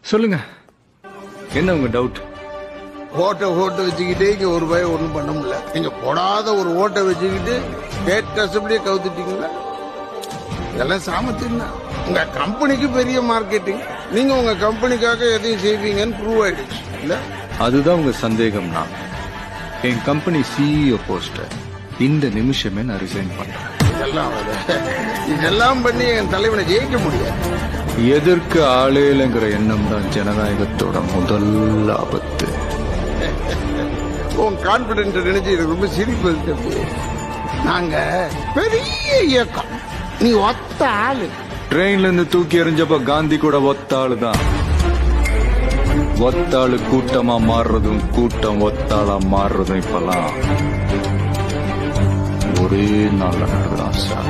சொல்லுங்க, என்ன உங்க டவுட்? ஓட்டை வச்சுக்கிட்டே இங்க ஒரு பயம் ஒண்ணும் பண்ண முடியல. நீங்க போடாத ஒரு ஓட்டை வச்சுக்கிட்டு ஸ்டேட் கஸ்டமரியே கவுத்துட்டீங்களா? இதெல்லாம் சாமர்த்தியம் தான். உங்க கம்பெனிக்கு பெரிய மார்க்கெட்டிங். நீங்க உங்க கம்பெனிக்காக எதையும் செய்வீங்கன்னு ப்ரூவ் ஆயிடுச்சு இல்ல? அதுதான் உங்க சந்தேகம்னா, என் கம்பெனி சிஇஓ போஸ்டர் இந்த நிமிஷமே நான் ரிசைன் பண்றேன். இதெல்லாம் பண்ணி என் தலைவனை ஜெயிக்க முடியாது. எதற்கு ஆளே இல்லைங்கிற எண்ணம் தான் ஜனநாயகத்தோட முதல் ஆபத்து. உன் கான்பிடன்ஸ் நினைச்சு எனக்கு ரொம்ப சிரிப்பு இருக்கு. நாங்க பெரிய இயக்கம், நீ ஒத்த ஆளு. ட்ரெயின்ல இருந்து தூக்கி எறிஞ்சப்ப காந்தி கூட ஒத்தாளு தான். ஒத்தாளு கூட்டமா மாறுறதும் கூட்டம் ஒத்தாளா மாறுறதும் இப்பெல்லாம் ஒரே நாள் நடக்குதான் சார்.